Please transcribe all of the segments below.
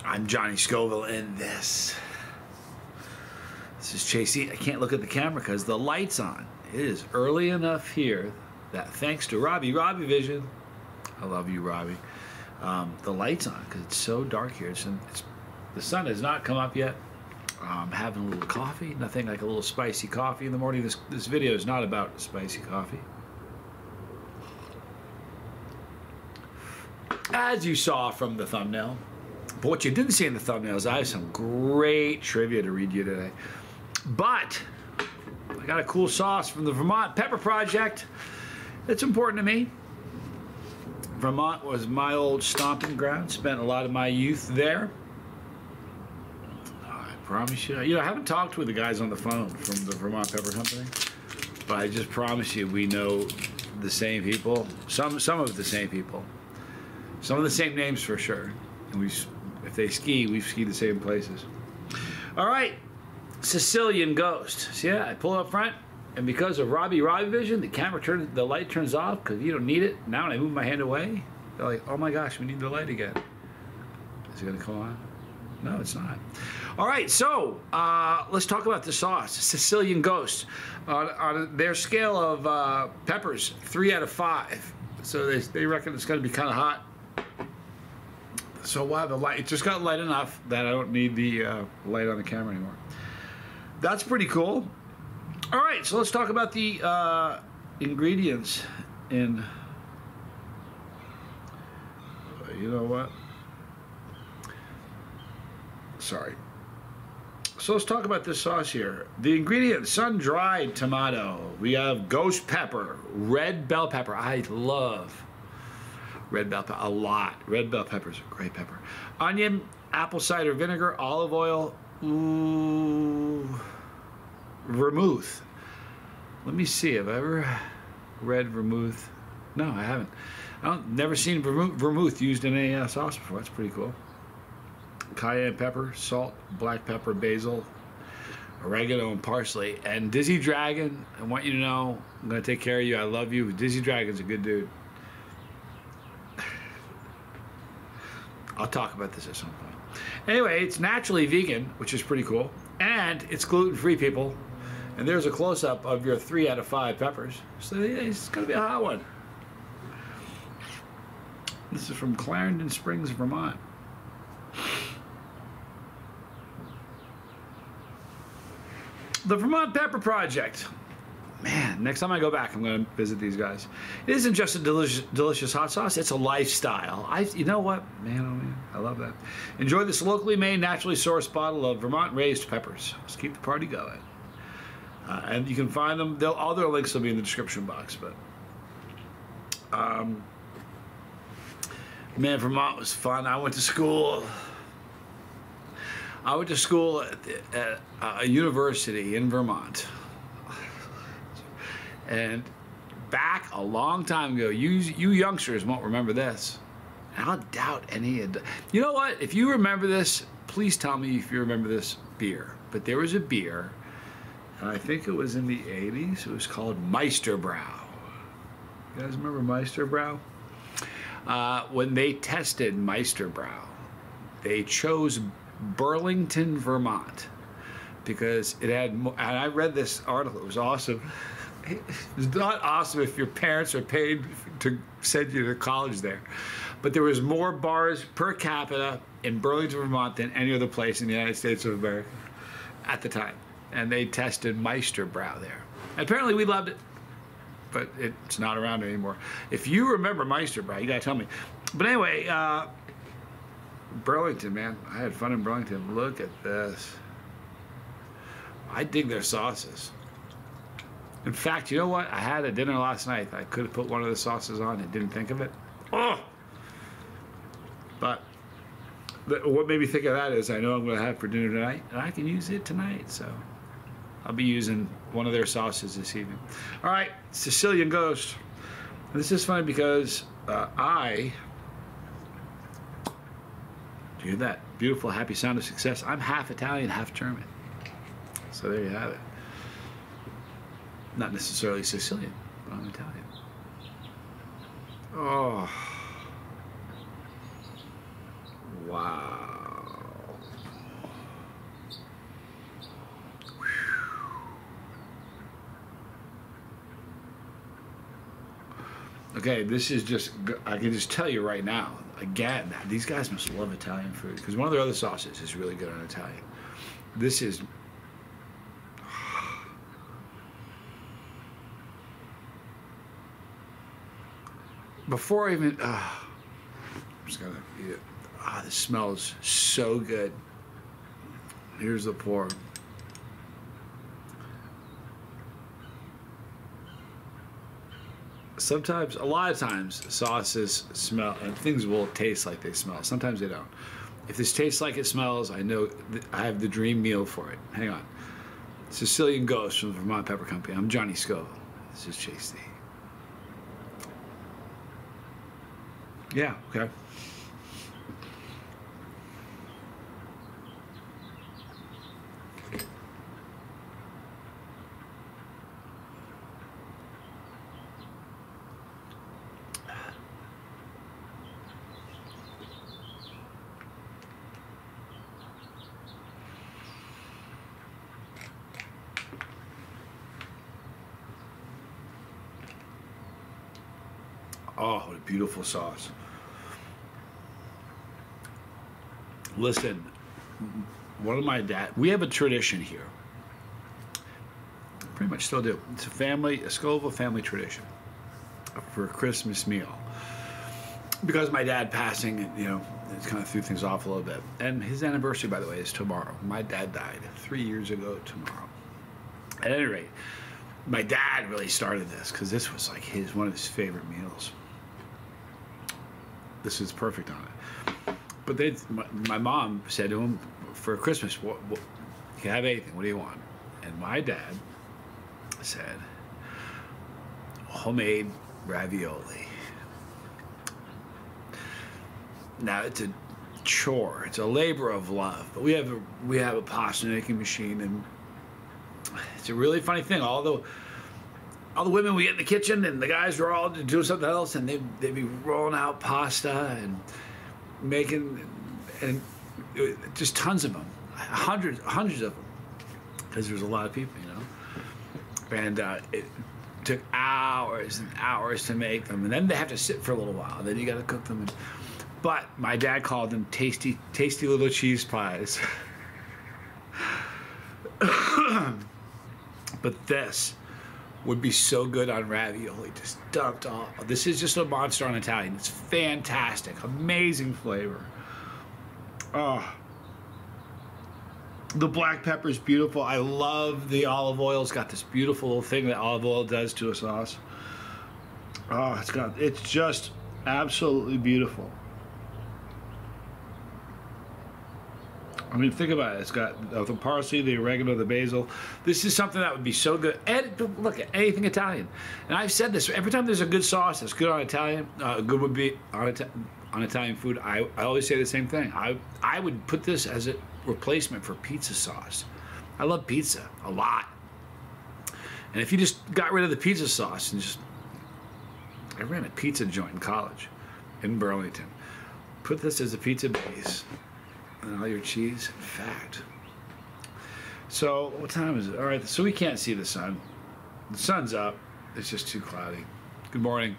I'm Johnny Scoville, and this is Chasey. I can't look at the camera because the light's on. It is early enough here that thanks to Robbie Vision, I love you, Robbie, the light's on because it's so dark here. The sun has not come up yet. I'm having a little coffee, nothing like a little spicy coffee in the morning. This video is not about spicy coffee. As you saw from the thumbnail, but what you didn't see in the thumbnail is I have some great trivia to read you today. But I got a cool sauce from the Vermont Pepper Project. It's important to me. Vermont was my old stomping ground. Spent a lot of my youth there. I promise you. You know, I haven't talked with the guys on the phone from the Vermont Pepper Company, but I just promise you we know the same people. Some of the same people. Some of the same names for sure. And if they ski, we've skied the same places. All right, Sicilian Ghost. See that? I pull up front, and because of Robbie Vision, the light turns off because you don't need it. Now when I move my hand away, they're like, oh my gosh, we need the light again. Is it gonna come on? No, it's not. All right, so let's talk about the sauce, Sicilian Ghost. On their scale of peppers, 3 out of 5. So they reckon it's gonna be kind of hot. So while the light, it just got light enough that I don't need the light on the camera anymore. That's pretty cool. All right, so let's talk about the ingredients in, you know what? Sorry. So let's talk about this sauce here. The ingredients: sun-dried tomato. We have ghost pepper, red bell pepper. I love red bell pepper a lot. Red bell pepper is a great pepper. Onion, apple cider vinegar, olive oil, vermouth. Let me see. Have I ever read vermouth? No, I haven't. Never seen vermouth used in a sauce before. That's pretty cool. Cayenne pepper, salt, black pepper, basil, oregano, and parsley. And Dizzy Dragon, I want you to know, I'm going to take care of you. I love you. Dizzy Dragon's a good dude. I'll talk about this at some point. Anyway, it's naturally vegan, which is pretty cool. And it's gluten-free, people. And there's a close-up of your 3 out of 5 peppers. So yeah, it's going to be a hot one. This is from Clarendon Springs, Vermont. The Vermont Pepper Project. Man, next time I go back, I'm going to visit these guys. It isn't just a delicious hot sauce, it's a lifestyle. You know what? Man, oh man, I love that. Enjoy this locally made, naturally sourced bottle of Vermont-raised peppers. Let's keep the party going. And you can find them, all their links will be in the description box. But man, Vermont was fun. I went to school at a university in Vermont. And back a long time ago, you youngsters won't remember this. And I'll doubt any of the... You know what? If you remember this, please tell me if you remember this beer. But there was a beer, and I think it was in the 80s. It was called Meisterbrow. You guys remember Meisterbrow? When they tested Meisterbrow, they chose Burlington, Vermont, because it had... And I read this article. It was awesome. It's not awesome if your parents are paid to send you to college there. But there was more bars per capita in Burlington, Vermont than any other place in the United States of America at the time. And they tested Meisterbrow there. Apparently we loved it, but it's not around anymore. If you remember Meisterbrow, you gotta tell me. But anyway, Burlington, man. I had fun in Burlington. Look at this. I dig their sauces. In fact, you know what? I had a dinner last night. I could have put one of the sauces on and didn't think of it. Oh! But what made me think of that is I know I'm going to have for dinner tonight, and I can use it tonight. So I'll be using one of their sauces this evening. All right, Sicilian Ghost. And this is funny because do you hear that beautiful, happy sound of success? I'm half Italian, half German. So there you have it. Not necessarily Sicilian, but I'm Italian. Oh. Wow. Okay, this is just, I can just tell you right now, again, these guys must love Italian food, because one of their other sauces is really good on Italian. This is, before I even, I'm just gonna eat it. Ah, this smells so good. Here's the pork. Sometimes, a lot of times, sauces smell, and things will taste like they smell. Sometimes they don't. If this tastes like it smells, I know I have the dream meal for it. Hang on. Sicilian Ghost from the Vermont Pepper Company. I'm Johnny Scoville. This is tasty. Yeah, okay. Oh, what a beautiful sauce. Listen, one of my we have a tradition here. Pretty much still do. It's a Scoville family tradition for a Christmas meal. Because my dad passing, it kind of threw things off a little bit. And his anniversary, by the way, is tomorrow. My dad died 3 years ago tomorrow. At any rate, my dad really started this because this was like one of his favorite meals. This is perfect on it. But my mom said to him, for Christmas, you can have anything. What do you want? And my dad said, homemade ravioli. Now, it's a chore. It's a labor of love. But we have a pasta making machine, and it's a really funny thing. All the women we get in the kitchen, and the guys are all doing something else, and they'd be rolling out pasta and making, and just tons of them, hundreds of them, because there's a lot of people, and it took hours and hours to make them, and then they have to sit for a little while. Then you got to cook them. But my dad called them tasty little cheese pies. But this would be so good on ravioli, just dumped off. This is just a monster on Italian. It's fantastic, amazing flavor. Oh, the black pepper is beautiful. I love the olive oil. It's got this beautiful little thing that olive oil does to a sauce. Oh, it's just absolutely beautiful. I mean, think about it. It's got the parsley, the oregano, the basil. This is something that would be so good. And look, anything Italian. And I've said this, every time there's a good sauce that's good on Italian, good would be on Italian food, I always say the same thing. I would put this as a replacement for pizza sauce. I love pizza a lot. And if you just got rid of the pizza sauce and I ran a pizza joint in college in Burlington. Put this as a pizza base. And all your cheese and fat. So, what time is it? All right, so we can't see the sun. The sun's up. It's just too cloudy. Good morning.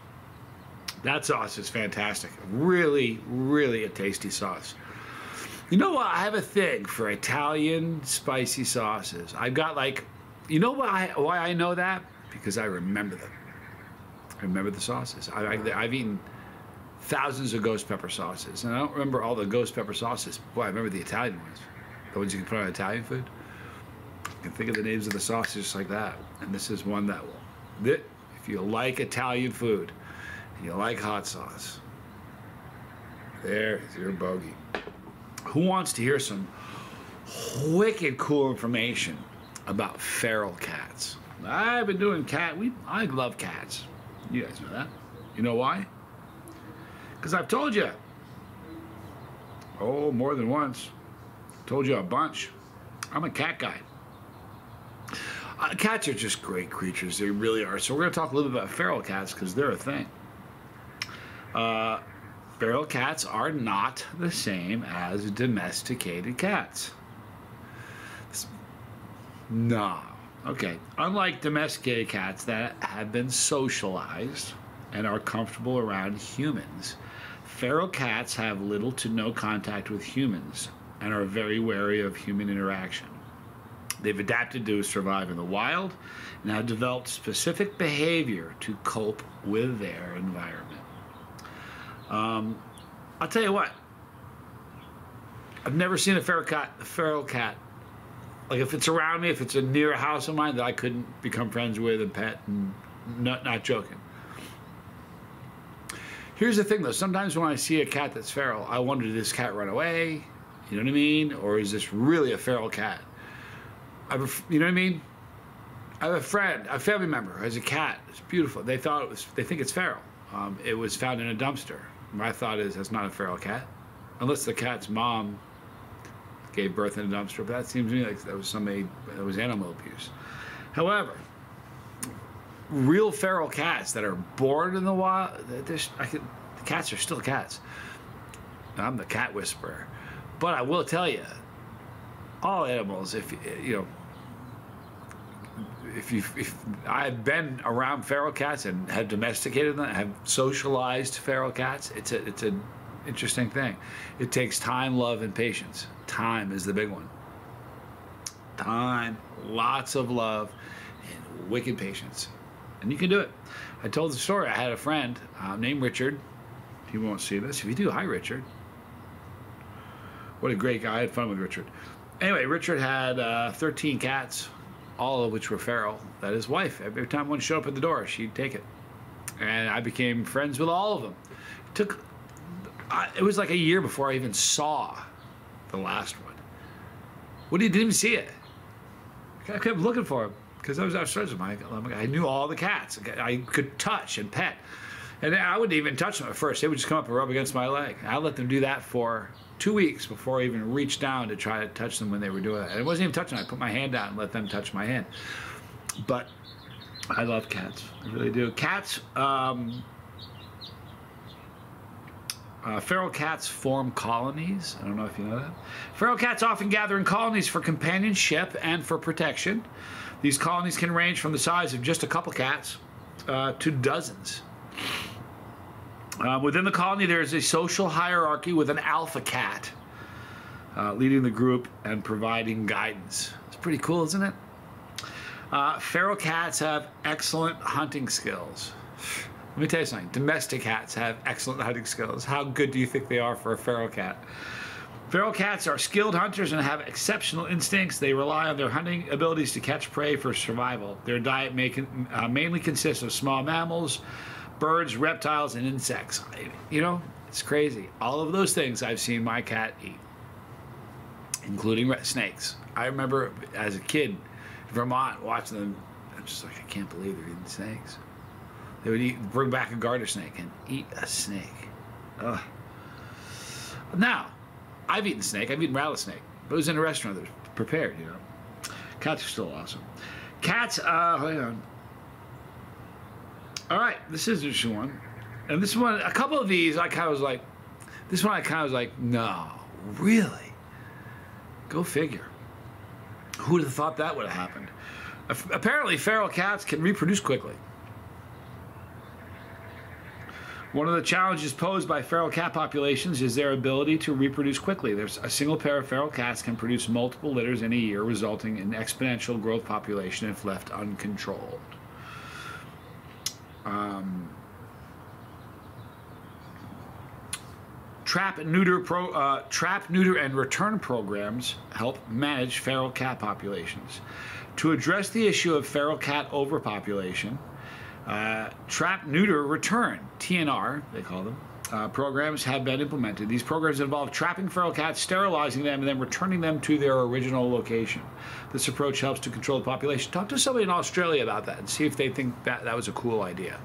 That sauce is fantastic. Really, really a tasty sauce. You know what? I have a thing for Italian spicy sauces. I've got why I know that? Because I remember them. I remember the sauces. I've eaten thousands of ghost pepper sauces, and I don't remember all the ghost pepper sauces. Boy, I remember the Italian ones, the ones you can put on Italian food. You can think of the names of the sauces just like that. And this is one that will. If you like Italian food and you like hot sauce, there is your bogey. Who wants to hear some wicked cool information about feral cats? I've been doing I love cats. You guys know that. You know why? Because I've told you, more than once, told you a bunch, I'm a cat guy. Cats are just great creatures, they really are. So we're going to talk a little bit about feral cats because they're a thing. Feral cats are not the same as domesticated cats. No. Okay. Unlike domesticated cats that have been socialized, and are comfortable around humans. Feral cats have little to no contact with humans and are very wary of human interaction. They've adapted to survive in the wild and have developed specific behavior to cope with their environment. I'll tell you what, I've never seen a feral cat. Like, if it's around me, if it's near a house of mine that I couldn't become friends with and pet, and not joking. Here's the thing, though. Sometimes when I see a cat that's feral, I wonder, did this cat run away? You know what I mean? Or is this really a feral cat? You know what I mean? I have a friend, a family member, who has a cat. It's beautiful. They think it's feral. It was found in a dumpster. My thought is that's not a feral cat, unless the cat's mom gave birth in a dumpster. But that seems to me like that was animal abuse. However, real feral cats that are born in the wild, the cats are still cats. I'm the cat whisperer, but I will tell you, all animals, if I've been around feral cats and have domesticated them, have socialized feral cats, it's an interesting thing. It takes time, love, and patience. Time is the big one. Time, lots of love, and wicked patience. And you can do it. I told the story. I had a friend named Richard. He won't see this. If you do, hi, Richard. What a great guy. I had fun with Richard. Anyway, Richard had 13 cats, all of which were feral. That his wife, every time one showed up at the door, she'd take it. And I became friends with all of them. It was like a year before I even saw the last one. Didn't even see it. I kept looking for him because I was friends with him. I knew all the cats. I could touch and pet. And I wouldn't even touch them at first. They would just come up and rub against my leg. I let them do that for 2 weeks before I even reached down to try to touch them when they were doing it. And it wasn't even touching them. I put my hand out and let them touch my hand. But I love cats. I really do. Cats, feral cats form colonies. I don't know if you know that. Feral cats often gather in colonies for companionship and for protection. These colonies can range from the size of just a couple cats to dozens. Within the colony, there is a social hierarchy with an alpha cat leading the group and providing guidance. It's pretty cool, isn't it? Feral cats have excellent hunting skills. Let me tell you something. Domestic cats have excellent hunting skills. How good do you think they are for a feral cat? Feral cats are skilled hunters and have exceptional instincts. They rely on their hunting abilities to catch prey for survival. Their diet mainly consists of small mammals, birds, reptiles, and insects. You know, it's crazy. All of those things I've seen my cat eat, including snakes. I remember as a kid in Vermont watching them. I'm just like, I can't believe they're eating snakes. They would bring back a garter snake and eat a snake. Ugh. Now, I've eaten snake. I've eaten rattlesnake. But it was in a restaurant that was prepared, you know. Cats are still awesome. Cats, hang on. All right, this is an interesting one. And this one, a couple of these, I kind of was like, no, really? Go figure. Who would have thought that would have happened? Apparently, feral cats can reproduce quickly. One of the challenges posed by feral cat populations is their ability to reproduce quickly. There's a single pair of feral cats can produce multiple litters in a year, resulting in exponential growth population if left uncontrolled. Trap, neuter, and return programs help manage feral cat populations. To address the issue of feral cat overpopulation, trap, neuter, return, TNR, they call them, programs have been implemented. These programs involve trapping feral cats, sterilizing them, and then returning them to their original location. This approach helps to control the population. Talk to somebody in Australia about that and see if they think that was a cool idea.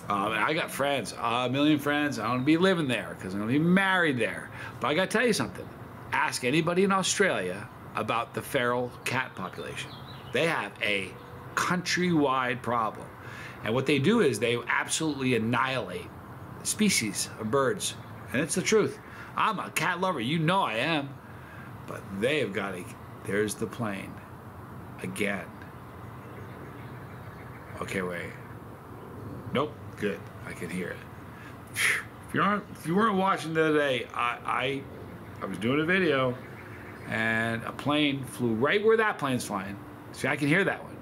And I got friends, a million friends. I don't want to be living there because I'm going to be married there. But I got to tell you something. Ask anybody in Australia about the feral cat population. They have a countrywide problem. And what they do is they absolutely annihilate species of birds. And it's the truth. I'm a cat lover. You know I am. But they have got a... There's the plane. Again. Okay, wait. Nope. Good. I can hear it. If you weren't watching the other day, I was doing a video, and a plane flew right where that plane's flying. See, I can hear that one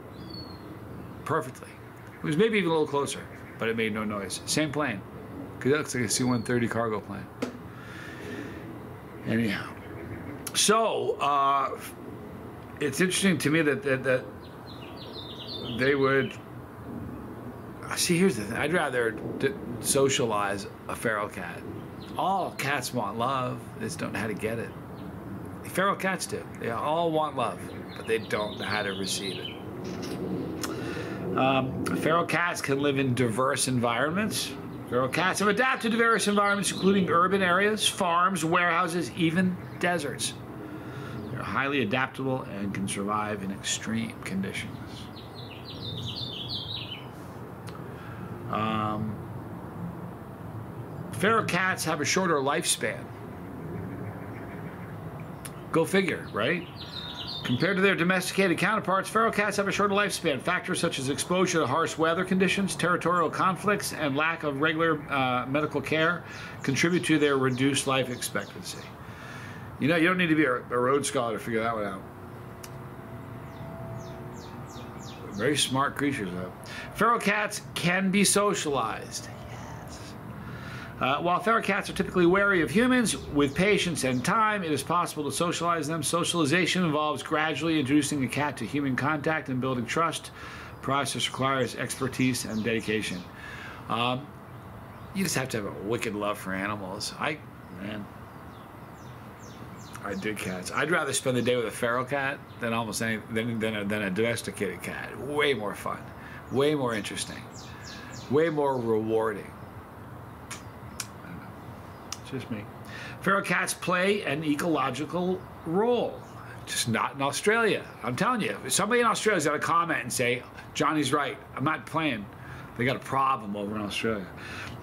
perfectly. It was maybe even a little closer, but it made no noise. Same plane, because it looks like a C-130 cargo plane. Anyhow, so it's interesting to me that they would. See, here's the thing. I'd rather socialize a feral cat. All cats want love. They just don't know how to get it. Feral cats do. They all want love, but they don't know how to receive it. Feral cats can live in diverse environments. Feral cats have adapted to various environments, including urban areas, farms, warehouses, even deserts. They're highly adaptable and can survive in extreme conditions. Feral cats have a shorter lifespan. Go figure, right? Compared to their domesticated counterparts, feral cats have a shorter lifespan. Factors such as exposure to harsh weather conditions, territorial conflicts, and lack of regular medical care contribute to their reduced life expectancy. You know, you don't need to be a Rhodes Scholar to figure that one out. Very smart creatures, though. Feral cats can be socialized. While feral cats are typically wary of humans, with patience and time, it is possible to socialize them. Socialization involves gradually introducing the cat to human contact and building trust. The process requires expertise and dedication. You just have to have a wicked love for animals. I dig cats. I'd rather spend the day with a feral cat than almost any than a domesticated cat. Way more fun, way more interesting, way more rewarding. Just me. Feral cats play an ecological role. Just not in Australia. I'm telling you, if somebody in Australia's got to comment and say, Johnny's right, I'm not playing, they got a problem over in Australia.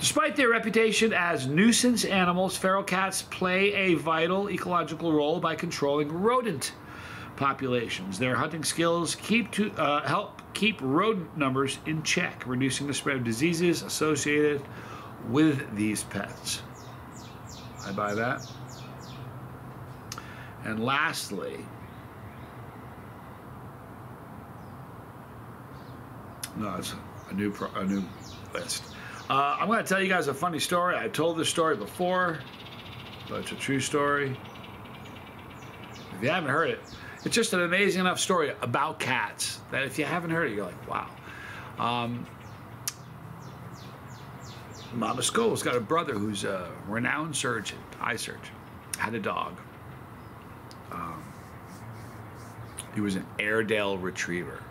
Despite their reputation as nuisance animals, feral cats play a vital ecological role by controlling rodent populations. Their hunting skills help keep rodent numbers in check, reducing the spread of diseases associated with these pets. I buy that. And lastly, no, it's a new list. I'm going to tell you guys a funny story. I told this story before, but it's a true story. If you haven't heard it, it's just an amazing enough story about cats that if you haven't heard it, you're like, wow. Mama Skoll's got a brother who's a renowned surgeon, eye surgeon, had a dog. He was an Airedale Retriever.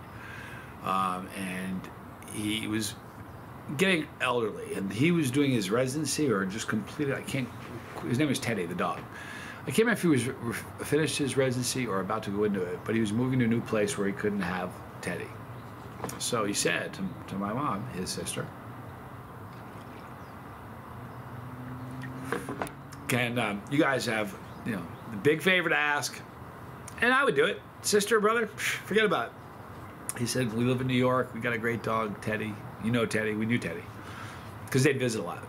And he was getting elderly, and he was doing his residency or just completed, his name was Teddy, the dog. I can't remember if he was finished his residency or about to go into it, but he was moving to a new place where he couldn't have Teddy. So he said to my mom, his sister, can you guys have, the big favor to ask? And I would do it. Sister, brother, forget about it. He said, we live in New York. We got a great dog, Teddy. You know Teddy. We knew Teddy. Because they'd visit a lot,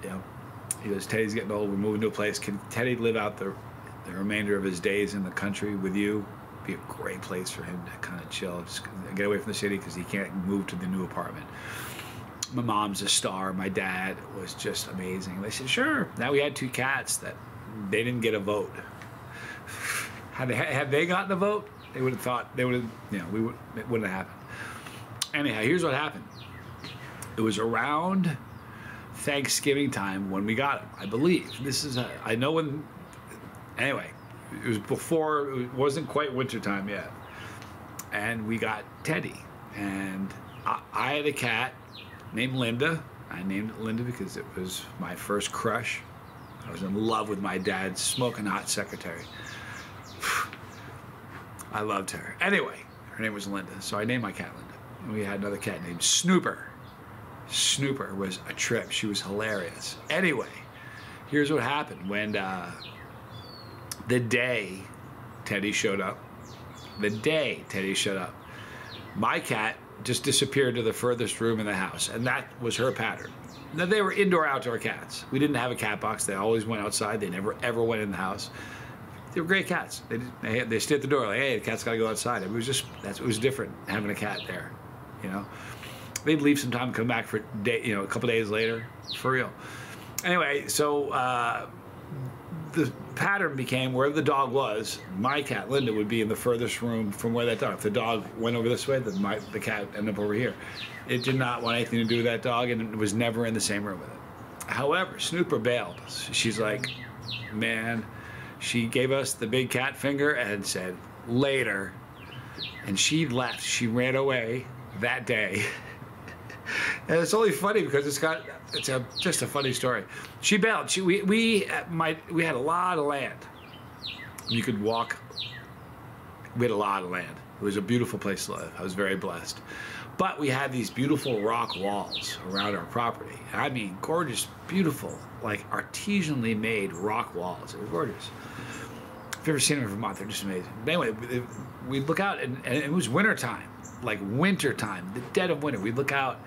He goes, Teddy's getting old. We're moving to a place. Can Teddy live out the remainder of his days in the country with you? Be a great place for him to kind of chill, just get away from the city because he can't move to the new apartment. My mom's a star. My dad was just amazing. They said, sure. Now we had 2 cats that they didn't get a vote. Had they gotten a vote, they would have thought, it wouldn't have happened. Anyhow, here's what happened. It was around Thanksgiving time when we got him, I believe. I know when, anyway, it was before, it wasn't quite wintertime yet. And we got Teddy. And I had a cat named Linda. I named it Linda because it was my first crush. I was in love with my dad's smoking hot secretary. I loved her. Anyway, her name was Linda, so I named my cat Linda. And we had another cat named Snooper. Snooper was a trip. She was hilarious. Anyway, here's what happened. When the day Teddy showed up, my cat just disappeared to the furthest room in the house, and that was her pattern. Now, they were indoor-outdoor cats. We didn't have a cat box. They always went outside. They never, ever went in the house. They were great cats. They stayed at the door like, hey, the cat's got to go outside. It was it was different having a cat there, you know. They'd leave sometime, come back for a couple days later, for real. Anyway, so the pattern became wherever the dog was, my cat Linda would be in the furthest room from where that dog. If the dog went over this way, then the cat ended up over here. It did not want anything to do with that dog, and it was never in the same room with it. However, Snooper bailed. She's like, man, she gave us the big cat finger and said, later. And she left. She ran away that day. And it's only funny because just a funny story. She bailed. We had a lot of land. You could walk. We had a lot of land. It was a beautiful place to live. I was very blessed. But we had these beautiful rock walls around our property. I mean, gorgeous, beautiful, like artisanally made rock walls. They were gorgeous. If you've ever seen them in Vermont, they're just amazing. But anyway, we'd look out, and it was wintertime, like wintertime, the dead of winter. We'd look out,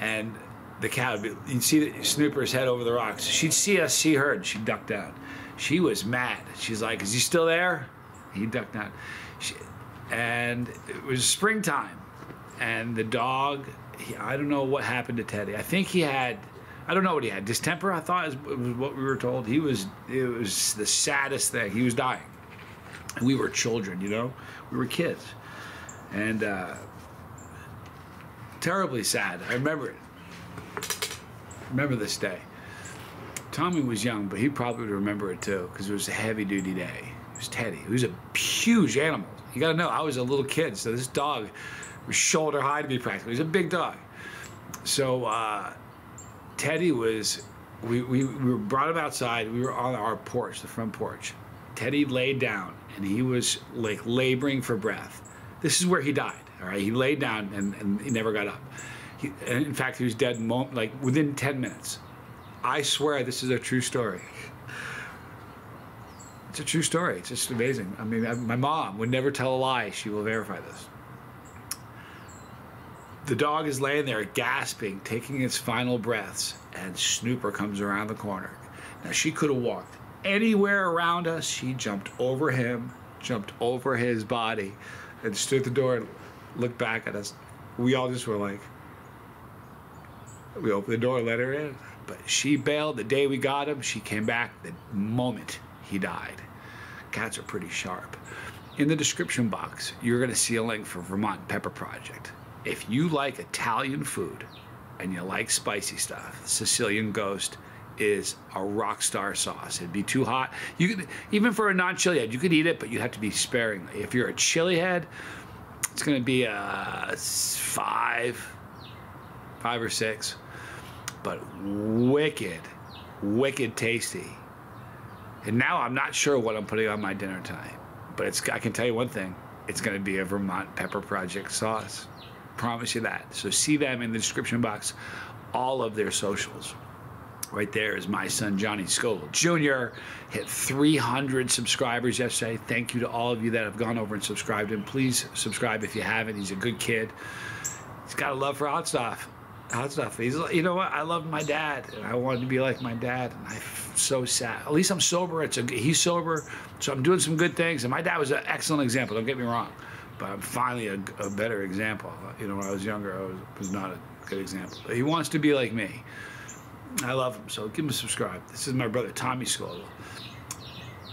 and the cat would be, you'd see Snooper's head over the rocks. She'd see us, see her, and she'd duck down. She was mad. She's like, is he still there? He ducked down. And it was springtime. And the dog, I don't know what happened to Teddy. I think he had, I don't know what he had. Distemper, I thought, was what we were told. It was the saddest thing. He was dying. And we were children, you know? We were kids. And terribly sad. I remember it. I remember this day. Tommy was young, but he probably would remember it too, because it was a heavy-duty day. It was Teddy. He was a huge animal. You got to know, I was a little kid, so this dog was shoulder high to be practically. He was a big dog. So Teddy was, we brought him outside. We were on our porch, the front porch. Teddy laid down, and he was like laboring for breath. This is where he died, all right? He laid down, and he never got up. And in fact, he was dead like within 10 minutes. I swear this is a true story. It's a true story. It's just amazing. I mean, my mom would never tell a lie. She will verify this. The dog is laying there gasping, taking its final breaths, and Snooper comes around the corner. Now, she could have walked anywhere around us. She jumped over him, jumped over his body, and stood at the door and looked back at us. We all just were like, we opened the door and let her in. But she bailed the day we got him. She came back the moment he died. Cats are pretty sharp. In the description box, you're going to see a link for Vermont Pepper Project. If you like Italian food and you like spicy stuff, Sicilian Ghost is a rock star sauce. It'd be too hot. You could, even for a non-chili head, you could eat it, but you have to be sparingly. If you're a chili head, it's going to be a 5 or 6, but wicked tasty. And now I'm not sure what I'm putting on my dinner tonight, but I can tell you one thing: it's going to be a Vermont Pepper Project sauce. Promise you that. So see them in the description box, all of their socials. Right there is my son, Johnny Scoville Jr. Hit 300 subscribers yesterday. Thank you to all of you that have gone over and subscribed him. Please subscribe if you haven't. He's a good kid. He's got a love for hot stuff. He's, you know what? I love my dad, and I wanted to be like my dad, and I'm so sad. At least I'm sober. He's sober, so I'm doing some good things. And my dad was an excellent example. Don't get me wrong. But I'm finally a better example. You know, when I was younger, I was not a good example. But he wants to be like me. I love him, so give him a subscribe. This is my brother, Tommy Scoville.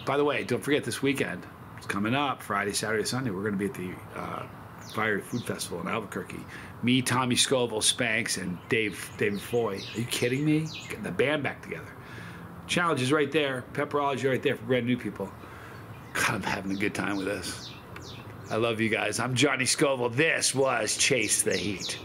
By the way, don't forget this weekend. It's coming up, Friday, Saturday, Sunday. We're going to be at the Fiery Food Festival in Albuquerque. Me, Tommy Scoville, Spanks, and David Foy. Are you kidding me? Getting the band back together. Challenge is right there. Pepperology right there for brand new people. God, I'm having a good time with this. I love you guys. I'm Johnny Scoville. This was Chase the Heat.